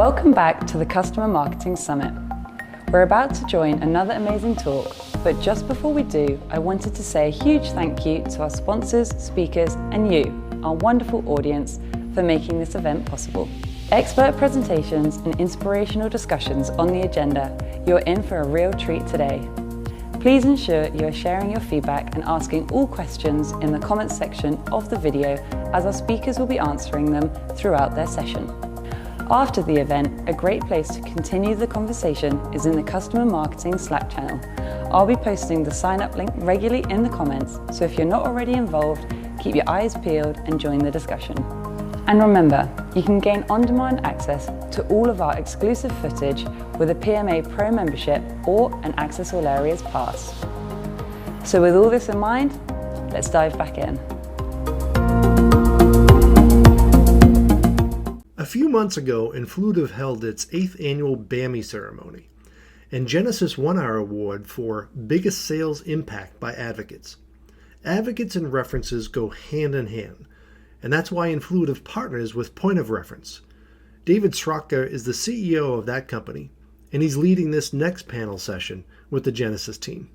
Welcome back to the Customer Marketing Summit. We're about to join another amazing talk, but just before we do, I wanted to say a huge thank you to our sponsors, speakers, and you, our wonderful audience, for making this event possible. Expert presentations and inspirational discussions on the agenda, you're in for a real treat today. Please ensure you are sharing your feedback and asking all questions in the comments section of the video, as our speakers will be answering them throughout their session. After the event, a great place to continue the conversation is in the Customer Marketing Slack channel. I'll be posting the sign up link regularly in the comments, so if you're not already involved, keep your eyes peeled and join the discussion. And remember, you can gain on-demand access to all of our exclusive footage with a PMA Pro membership or an Access All Areas pass. So with all this in mind, let's dive back in. A few months ago, Influitive held its 8th annual BAMI ceremony, and Genesis won our award for Biggest Sales Impact by Advocates. Advocates and references go hand in hand, and that's why Influitive partners with Point of Reference. David Srotka is the CEO of that company, and he's leading this next panel session with the Genesis team.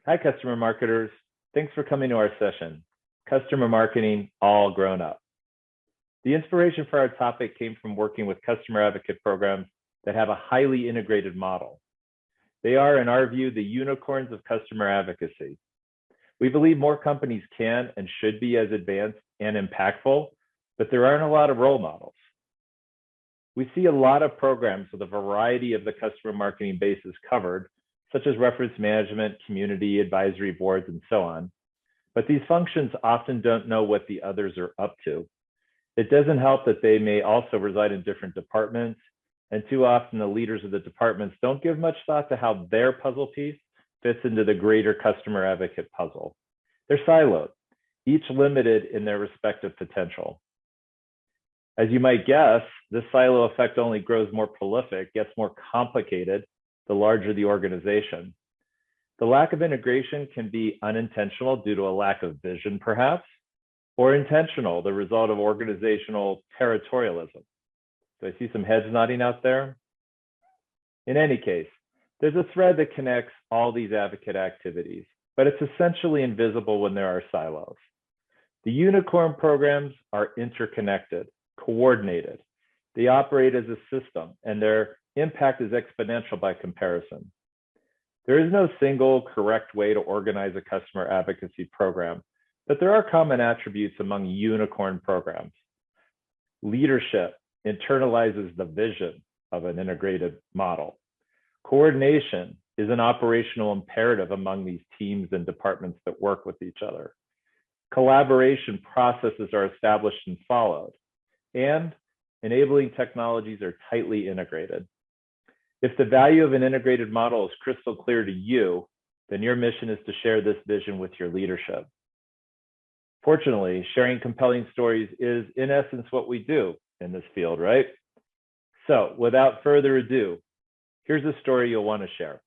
Hi, customer marketers. Thanks for coming to our session, Customer Marketing All Grown Up. The inspiration for our topic came from working with customer advocate programs that have a highly integrated model. They are, in our view, the unicorns of customer advocacy. We believe more companies can and should be as advanced and impactful, but there aren't a lot of role models. We see a lot of programs with a variety of the customer marketing bases covered, such as reference management, community advisory boards, and so on. But these functions often don't know what the others are up to. It doesn't help that they may also reside in different departments, and too often the leaders of the departments don't give much thought to how their puzzle piece fits into the greater customer advocate puzzle. They're siloed, each limited in their respective potential. As you might guess, this silo effect only grows more prolific, gets more complicated, the larger the organization. The lack of integration can be unintentional due to a lack of vision, perhaps, or intentional, the result of organizational territorialism. Do I see some heads nodding out there? In any case, there's a thread that connects all these advocate activities, but it's essentially invisible when there are silos. The unicorn programs are interconnected, coordinated. They operate as a system, and their impact is exponential by comparison. There is no single correct way to organize a customer advocacy program, but there are common attributes among unicorn programs. Leadership internalizes the vision of an integrated model. Coordination is an operational imperative among these teams and departments that work with each other. Collaboration processes are established and followed, and enabling technologies are tightly integrated. If the value of an integrated model is crystal clear to you, then your mission is to share this vision with your leadership. Fortunately, sharing compelling stories is, in essence, what we do in this field, right? So, without further ado, here's a story you'll want to share.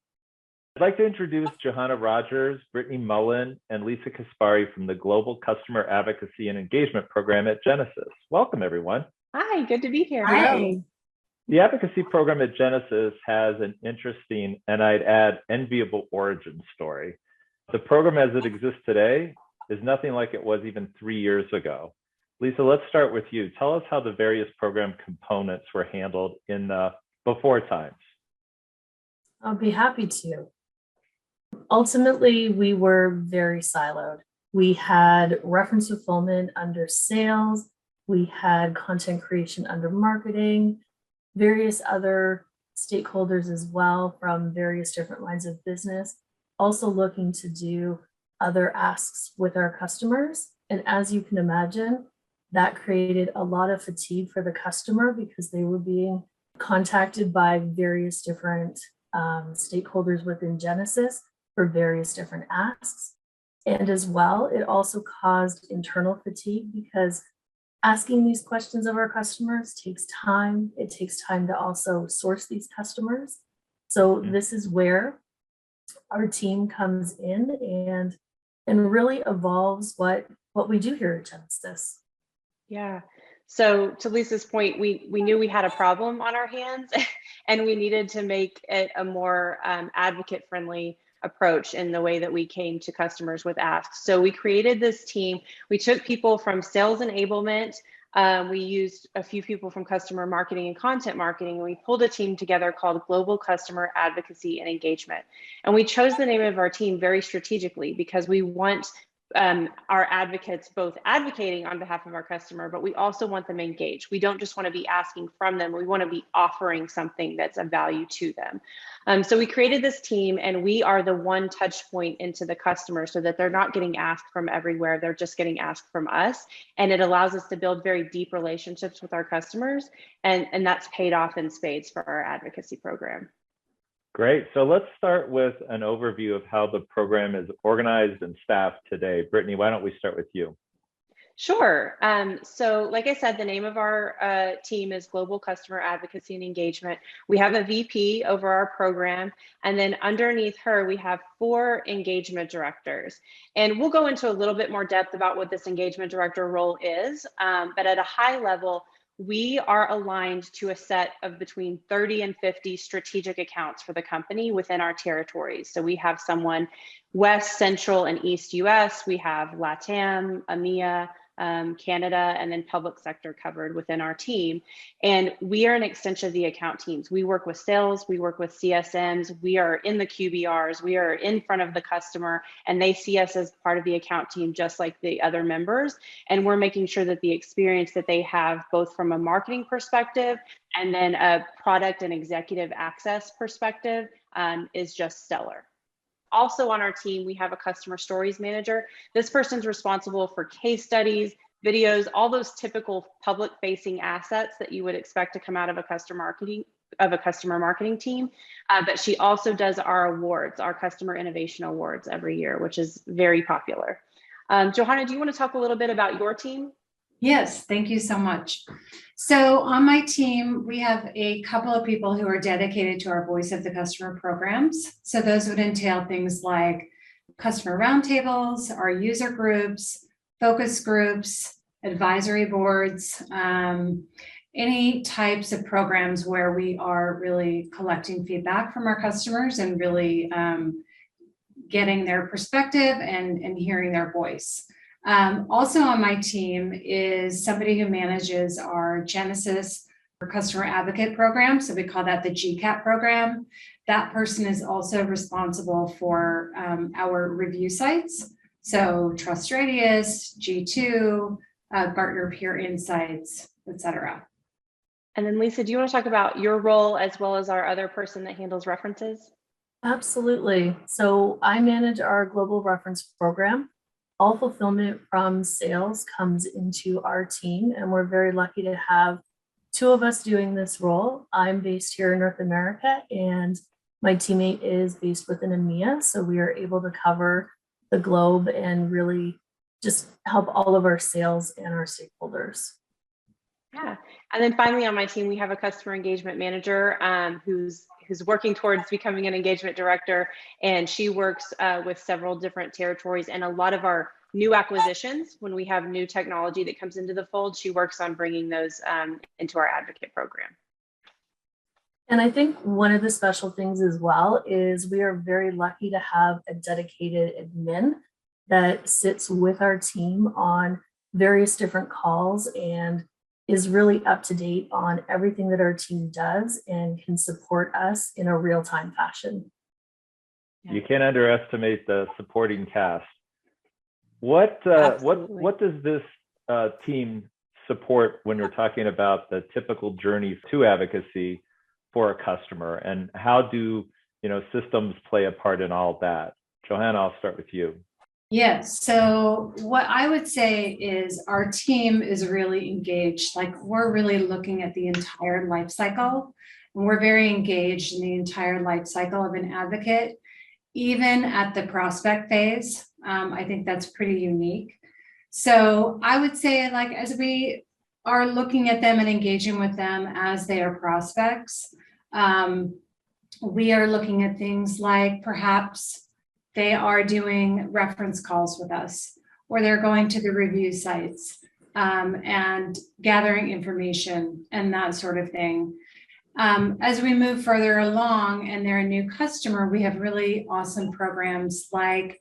I'd like to introduce Johanna Rogers, Brittany Mullen, and Lisa Kaspari from the Global Customer Advocacy and Engagement Program at Genesis. Welcome, everyone. Hi, good to be here. Hi. The advocacy program at Genesis has an interesting, and I'd add, enviable origin story. The program as it exists today is nothing like it was even 3 years ago. Lisa, let's start with you. Tell us how the various program components were handled in the before times. I'll be happy to. Ultimately, we were very siloed. We had reference fulfillment under sales. We had content creation under marketing, various other stakeholders as well from various different lines of business, also looking to do other asks with our customers. And as you can imagine, that created a lot of fatigue for the customer because they were being contacted by various different stakeholders within Genesis for various different asks. And as well, it also caused internal fatigue because asking these questions of our customers takes time. It takes time to also source these customers. So this is where our team comes in and really evolves what we do here at Genesis. Yeah. So to Lisa's point, we knew we had a problem on our hands and we needed to make it a more advocate friendly approach in the way that we came to customers with asks. So we created this team. We took people from sales enablement. We used a few people from customer marketing and content marketing, and we pulled a team together called Global Customer Advocacy and Engagement. And we chose the name of our team very strategically because we want our advocates both advocating on behalf of our customer, but we also want them engaged. We don't just want to be asking from them. We want to be offering something that's of value to them. So we created this team, and we are the one touch point into the customer so that they're not getting asked from everywhere. They're just getting asked from us. And it allows us to build very deep relationships with our customers. And that's paid off in spades for our advocacy program. Great. So let's start with an overview of how the program is organized and staffed today. Brittany, why don't we start with you? Sure. So like I said, the name of our team is Global Customer Advocacy and Engagement. We have a VP over our program, and then underneath her, we have 4 engagement directors. And we'll go into a little bit more depth about what this engagement director role is, but at a high level, we are aligned to a set of between 30 and 50 strategic accounts for the company within our territories. So we have someone West, Central, and East US. We have LATAM, EMEA, Canada, and then public sector covered within our team. And we are an extension of the account teams. We work with sales, we work with CSMs, we are in the QBRs, we are in front of the customer, and they see us as part of the account team, just like the other members. And we're making sure that the experience that they have, both from a marketing perspective and then a product and executive access perspective, is just stellar. Also on our team, we have a customer stories manager. This person's responsible for case studies, videos, all those typical public facing assets that you would expect to come out of a customer marketing team. But she also does our awards, our customer innovation awards every year, which is very popular. Johanna, do you want to talk a little bit about your team? Yes, thank you so much. So on my team, we have a couple of people who are dedicated to our Voice of the Customer programs. So those would entail things like customer roundtables, our user groups, focus groups, advisory boards, any types of programs where we are really collecting feedback from our customers and really getting their perspective and hearing their voice. Also on my team is somebody who manages our Genesis Customer Advocate program. So we call that the GCAP program. That person is also responsible for our review sites. So Trust Radius, G2, Gartner Peer Insights, etc. And then Lisa, do you want to talk about your role as well as our other person that handles references? Absolutely. So I manage our global reference program. All fulfillment from sales comes into our team, and we're very lucky to have 2 of us doing this role. I'm based here in North America, and my teammate is based within EMEA, so we are able to cover the globe and really just help all of our sales and our stakeholders. Yeah, and then finally on my team, we have a customer engagement manager who's working towards becoming an engagement director, and she works with several different territories and a lot of our new acquisitions. When we have new technology that comes into the fold, she works on bringing those into our advocate program. And I think one of the special things as well is we are very lucky to have a dedicated admin that sits with our team on various different calls and is really up to date on everything that our team does and can support us in a real-time fashion. You can't underestimate the supporting cast. What does this team support when we're talking about the typical journey to advocacy for a customer, and how do systems play a part in all that? Johanna, I'll start with you. Yes. So what I would say is our team is really engaged. Like, we're really looking at the entire life cycle, and we're very engaged in the entire life cycle of an advocate, even at the prospect phase. I think that's pretty unique. So I would say, like, as we are looking at them and engaging with them as they are prospects, we are looking at things like perhaps they are doing reference calls with us, or they're going to the review sites. and gathering information and that sort of thing. As we move further along and they're a new customer, we have really awesome programs like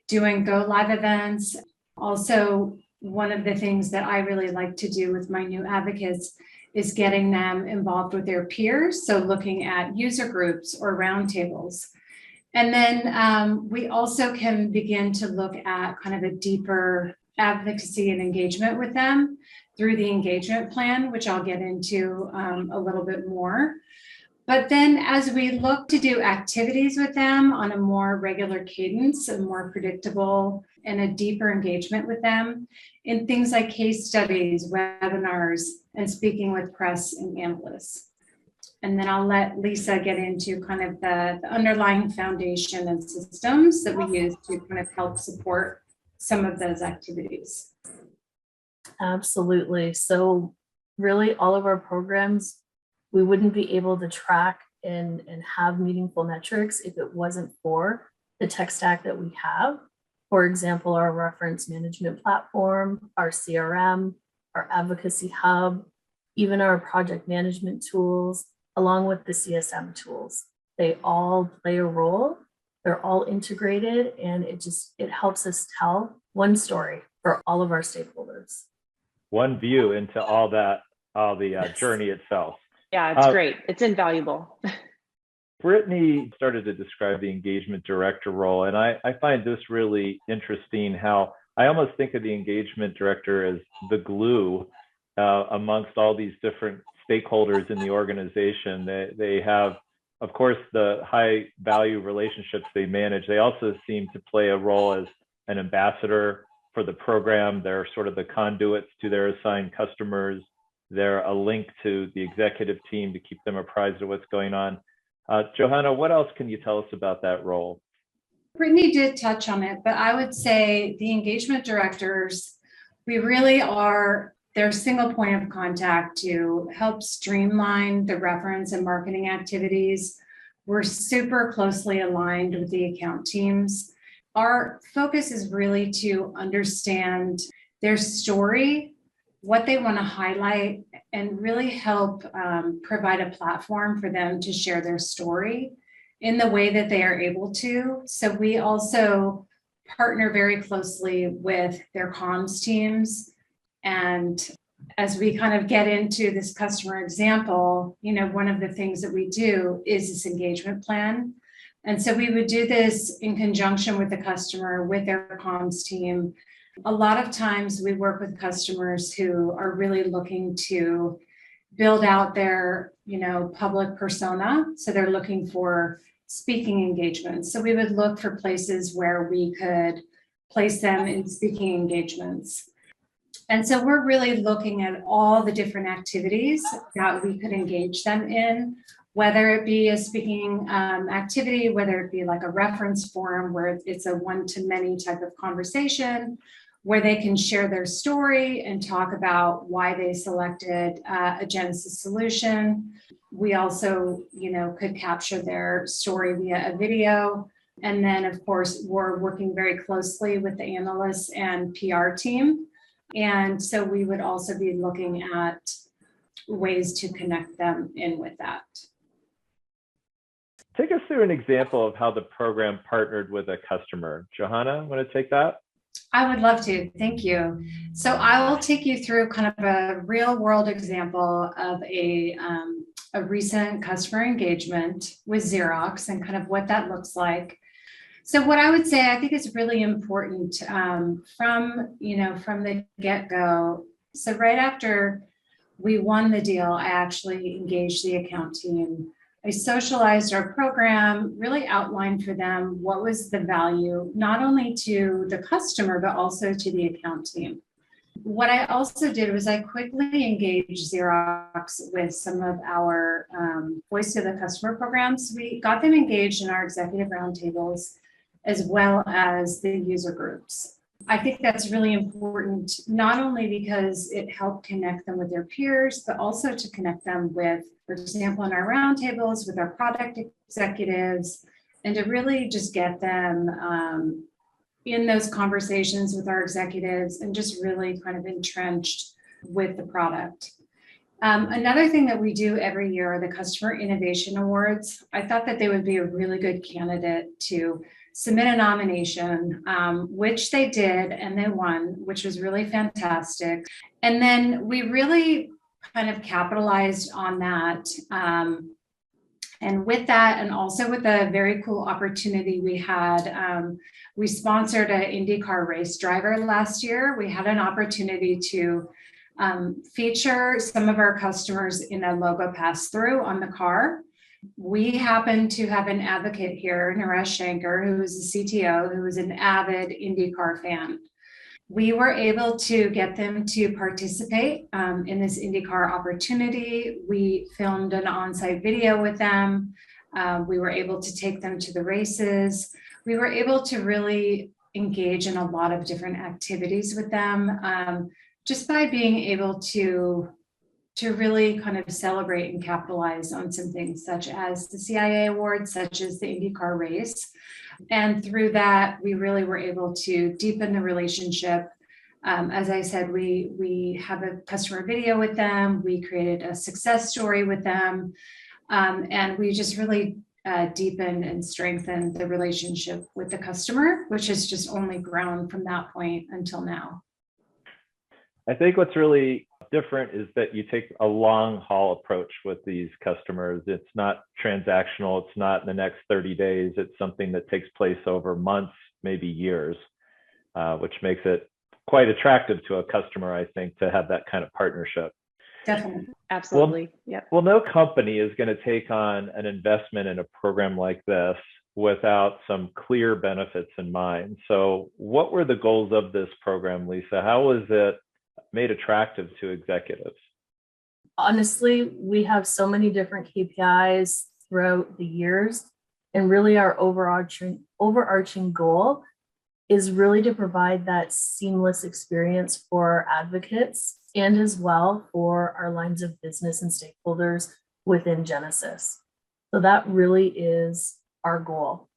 doing go live events. Also, one of the things that I really like to do with my new advocates is getting them involved with their peers. So looking at user groups or roundtables. And then we also can begin to look at kind of a deeper advocacy and engagement with them through the engagement plan, which I'll get into a little bit more. But then as we look to do activities with them on a more regular cadence, a more predictable and a deeper engagement with them in things like case studies, webinars, and speaking with press and analysts. And then I'll let Lisa get into kind of the underlying foundation and systems that we use to kind of help support some of those activities. Absolutely. So really all of our programs, we wouldn't be able to track and have meaningful metrics if it wasn't for the tech stack that we have. For example, our reference management platform, our CRM, our advocacy hub, even our project management tools, along with the CSM tools. They all play a role. They're all integrated, and it helps us tell one story for all of our stakeholders. One view into all the Yes. journey itself. Yeah, it's great. It's invaluable. Brittany started to describe the engagement director role, and I find this really interesting, how I almost think of the engagement director as the glue amongst all these different stakeholders in the organization. They have, of course, the high value relationships they manage. They also seem to play a role as an ambassador for the program. They're sort of the conduits to their assigned customers. They're a link to the executive team to keep them apprised of what's going on. Johanna, what else can you tell us about that role? Brittany did touch on it, but I would say the engagement directors, we really are their single point of contact to help streamline the reference and marketing activities. We're super closely aligned with the account teams. Our focus is really to understand their story, what they want to highlight, and really help provide a platform for them to share their story in the way that they are able to. So we also partner very closely with their comms teams. And as we kind of get into this customer example, one of the things that we do is this engagement plan. And so we would do this in conjunction with the customer, with their comms team. A lot of times we work with customers who are really looking to build out their, public persona. So they're looking for speaking engagements. So we would look for places where we could place them in speaking engagements. And so we're really looking at all the different activities that we could engage them in, whether it be a speaking activity, whether it be like a reference forum where it's a one-to-many type of conversation, where they can share their story and talk about why they selected a Genesis solution. We also, could capture their story via a video. And then, of course, we're working very closely with the analysts and PR team. And so we would also be looking at ways to connect them in with that. Take us through an example of how the program partnered with a customer. Johanna, want to take that? I would love to. Thank you. So I will take you through kind of a real world example of a recent customer engagement with Xerox and kind of what that looks like. So what I would say, I think it's really important from the get-go. So right after we won the deal, I actually engaged the account team. I socialized our program, really outlined for them what was the value, not only to the customer, but also to the account team. What I also did was I quickly engaged Xerox with some of our voice of the customer programs. We got them engaged in our executive roundtables, as well as the user groups. I think that's really important, not only because it helped connect them with their peers, but also to connect them with, for example, in our roundtables with our product executives, and to really just get them in those conversations with our executives and just really kind of entrenched with the product. Another thing that we do every year are the Customer Innovation Awards. I thought that they would be a really good candidate to submit a nomination, which they did, and they won, which was really fantastic. And then we really kind of capitalized on that. And with that, and also with a very cool opportunity we had, we sponsored an IndyCar race driver last year. We had an opportunity to feature some of our customers in a logo pass-through on the car. We happen to have an advocate here, Naresh Shankar, who is the CTO, who is an avid IndyCar fan. We were able to get them to participate in this IndyCar opportunity. We filmed an on-site video with them. We were able to take them to the races. We were able to really engage in a lot of different activities with them, just by being able to really kind of celebrate and capitalize on some things such as the CIA Awards, such as the IndyCar race. And through that, we really were able to deepen the relationship. As I said, we have a customer video with them. We created a success story with them. And we just really deepened and strengthened the relationship with the customer, which has just only grown from that point until now. I think what's really different is that you take a long haul approach with these customers. It's not transactional. It's not in the next 30 days. It's something that takes place over months, maybe years, which makes it quite attractive to a customer, I think, to have that kind of partnership. Definitely. Absolutely. Yep. Well, no company is going to take on an investment in a program like this without some clear benefits in mind. So what were the goals of this program, Lisa? How was it made attractive to executives? Honestly, we have so many different KPIs throughout the years, and really our overarching goal is really to provide that seamless experience for advocates and as well for our lines of business and stakeholders within Genesis. So that really is our goal.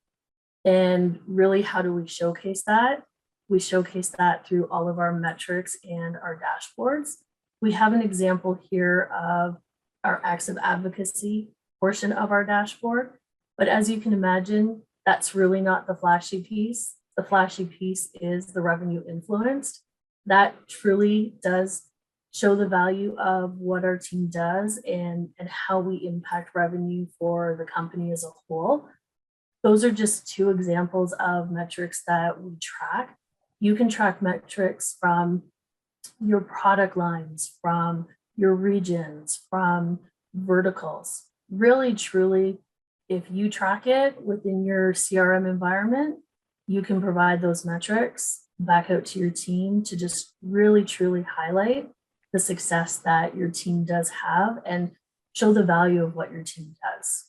And really, how do we showcase that? We showcase that through all of our metrics and our dashboards. We have an example here of our acts of advocacy portion of our dashboard. But as you can imagine, that's really not the flashy piece. The flashy piece is the revenue influenced. That truly does show the value of what our team does and how we impact revenue for the company as a whole. Those are just two examples of metrics that we track. You can track metrics from your product lines, from your regions, from verticals. Really, truly, if you track it within your CRM environment, you can provide those metrics back out to your team to just really, truly highlight the success that your team does have and show the value of what your team does.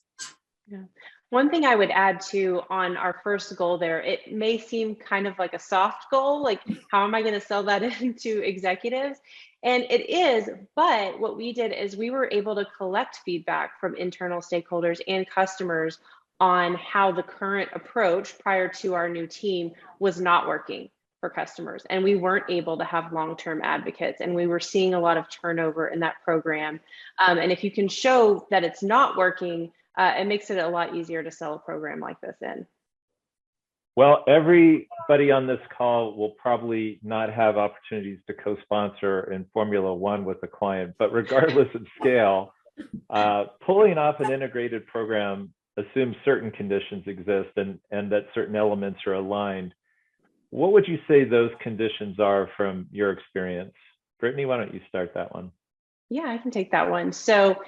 Yeah. One thing I would add to on our first goal there, it may seem kind of like a soft goal, like how am I going to sell that into executives? And it is, but what we did is we were able to collect feedback from internal stakeholders and customers on how the current approach prior to our new team was not working for customers. And we weren't able to have long-term advocates, and we were seeing a lot of turnover in that program. And if you can show that it's not working, it makes it a lot easier to sell a program like this in. Well, everybody on this call will probably not have opportunities to co-sponsor in Formula One with a client, but regardless of scale, pulling off an integrated program assumes certain conditions exist and that certain elements are aligned. What would you say those conditions are from your experience? Brittany, why don't you start that one? Yeah, I can take that one. So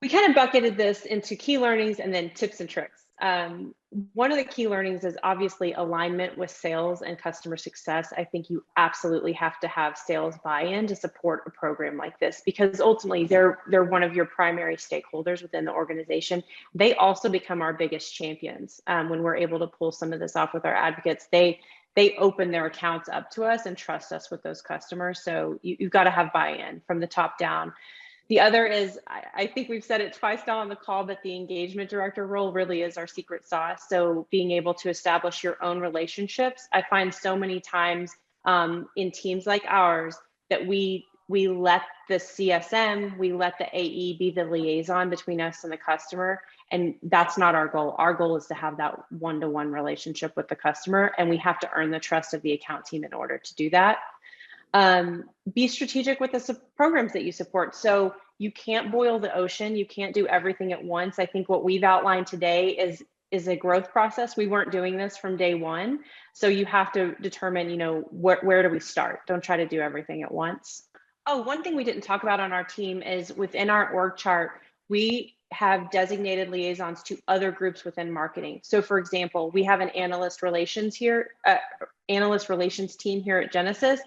we kind of bucketed this into key learnings and then tips and tricks. One of the key learnings is obviously alignment with sales and customer success. I think you absolutely have to have sales buy-in to support a program like this, because ultimately they're one of your primary stakeholders within the organization. They also become our biggest champions when we're able to pull some of this off with our advocates. They open their accounts up to us and trust us with those customers. So you've got to have buy-in from the top down. The other is, I think we've said it twice now on the call, but the engagement director role really is our secret sauce. So being able to establish your own relationships. I find so many times in teams like ours that we let the CSM, we let the AE be the liaison between us and the customer. And that's not our goal. Our goal is to have that one-to-one relationship with the customer. And we have to earn the trust of the account team in order to do that. Be strategic with the programs that you support. So you can't boil the ocean. You can't do everything at once. I think what we've outlined today is a growth process. We weren't doing this from day one. So you have to determine, you know, where do we start? Don't try to do everything at once. Oh, one thing we didn't talk about on our team is within our org chart, we have designated liaisons to other groups within marketing. So for example, we have an analyst relations team here at Genesis.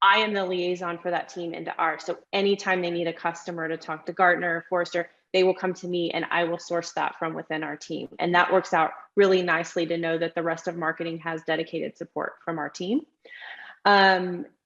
I am the liaison for that team into ours. So anytime they need a customer to talk to Gartner or Forrester, they will come to me and I will source that from within our team. And that works out really nicely to know that the rest of marketing has dedicated support from our team.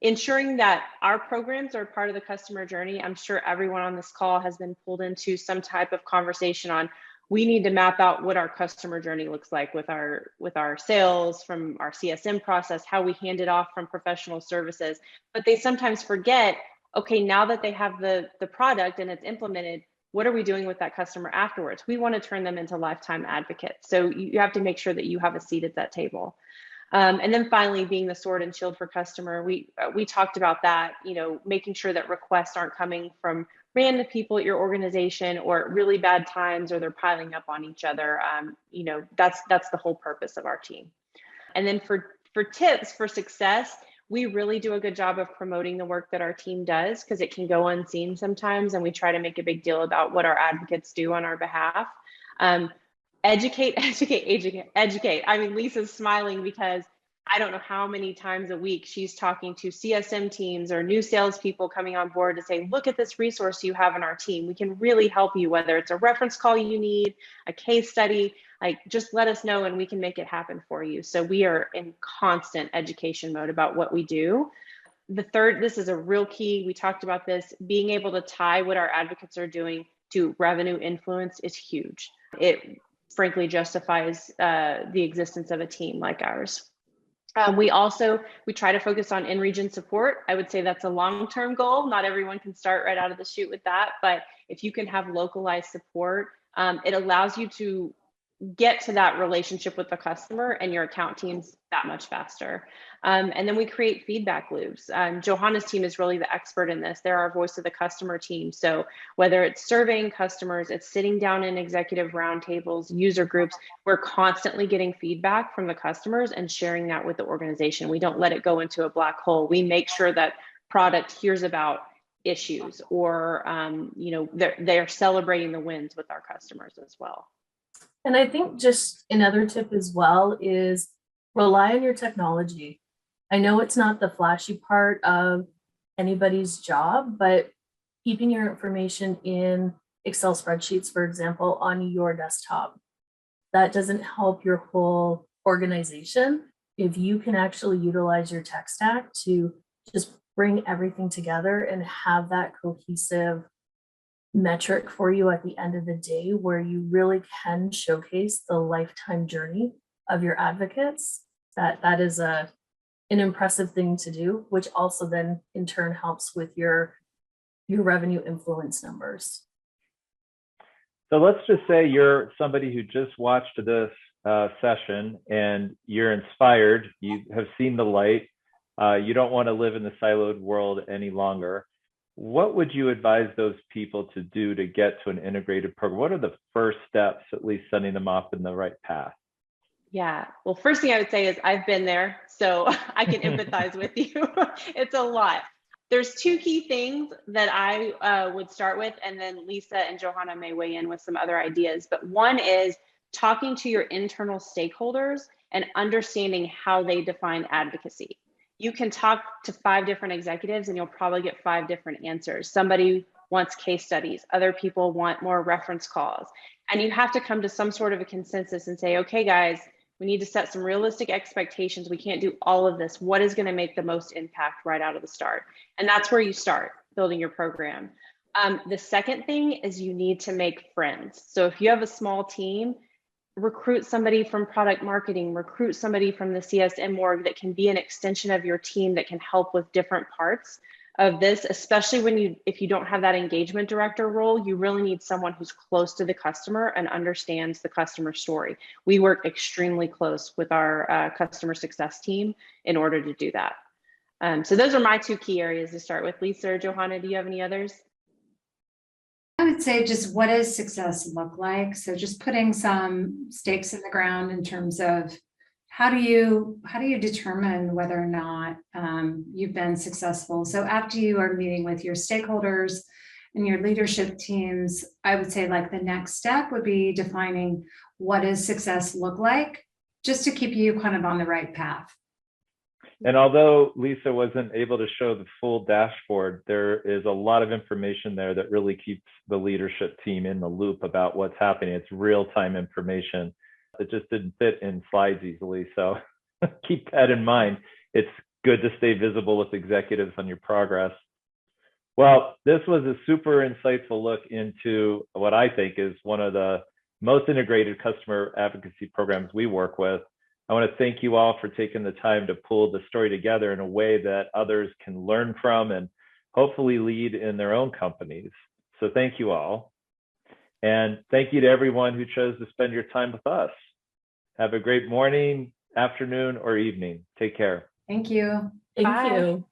Ensuring that our programs are part of the customer journey. I'm sure everyone on this call has been pulled into some type of conversation on, we need to map out what our customer journey looks like with our sales, from our CSM process, how we hand it off from professional services. But they sometimes forget, okay, now that they have the product and it's implemented, what are we doing with that customer afterwards? We want to turn them into lifetime advocates. So you have to make sure that you have a seat at that table. And then finally, being the sword and shield for customer, we talked about that, you know, making sure that requests aren't coming from random people at your organization or at really bad times, or they're piling up on each other. You know, that's the whole purpose of our team. And then for tips for success, we really do a good job of promoting the work that our team does, because it can go unseen sometimes, and we try to make a big deal about what our advocates do on our behalf. Educate. I mean, Lisa's smiling because I don't know how many times a week she's talking to CSM teams or new salespeople coming on board to say, look at this resource you have in our team. We can really help you, whether it's a reference call you need, a case study, like just let us know and we can make it happen for you. So we are in constant education mode about what we do. The third, this is a real key. We talked about this, being able to tie what our advocates are doing to revenue influence is huge. It frankly justifies the existence of a team like ours. We try to focus on in-region support. I would say that's a long-term goal. Not everyone can start right out of the chute with that, but if you can have localized support, it allows you to get to that relationship with the customer and your account teams that much faster. And then we create feedback loops. Johanna's team is really the expert in this. They're our voice of the customer team. So whether it's surveying customers, it's sitting down in executive roundtables, user groups, we're constantly getting feedback from the customers and sharing that with the organization. We don't let it go into a black hole. We make sure that product hears about issues, or you know, they're celebrating the wins with our customers as well. And I think just another tip as well is rely on your technology. I know it's not the flashy part of anybody's job, but keeping your information in Excel spreadsheets, for example, on your desktop, that doesn't help your whole organization. If you can actually utilize your tech stack to just bring everything together and have that cohesive metric for you at the end of the day, where you really can showcase the lifetime journey of your advocates, that is an impressive thing to do, which also then in turn helps with your revenue influence numbers. So let's just say you're somebody who just watched this session and you're inspired, you have seen the light, you don't want to live in the siloed world any longer. What would you advise those people to do to get to an integrated program? What are the first steps, at least setting them off in the right path? Yeah, well, first thing I would say is I've been there, so I can empathize with you. It's a lot. There's two key things that I would start with, and then Lisa and Johanna may weigh in with some other ideas. But one is talking to your internal stakeholders and understanding how they define advocacy. You can talk to 5 different executives and you'll probably get 5 different answers. Somebody wants case studies, other people want more reference calls. And you have to come to some sort of a consensus and say, okay, guys, we need to set some realistic expectations. We can't do all of this. What is going to make the most impact right out of the start? And that's where you start building your program. The second thing is you need to make friends. So if you have a small team, recruit somebody from product marketing, recruit somebody from the CSM org that can be an extension of your team that can help with different parts of this, especially if you don't have that engagement director role. You really need someone who's close to the customer and understands the customer story. We work extremely close with our customer success team in order to do that. So those are my two key areas to start with. Lisa or Johanna, do you have any others? I would say just what does success look like? So just putting some stakes in the ground in terms of how do you determine whether or not you've been successful? So after you are meeting with your stakeholders and your leadership teams, I would say like the next step would be defining what does success look like, just to keep you kind of on the right path. And although Lisa wasn't able to show the full dashboard, there is a lot of information there that really keeps the leadership team in the loop about what's happening. It's real-time information. It just didn't fit in slides easily. So keep that in mind. It's good to stay visible with executives on your progress. Well, this was a super insightful look into what I think is one of the most integrated customer advocacy programs we work with. I want to thank you all for taking the time to pull the story together in a way that others can learn from and hopefully lead in their own companies. So thank you all. And thank you to everyone who chose to spend your time with us. Have a great morning, afternoon, or evening. Take care. Thank you. Thank Bye. you.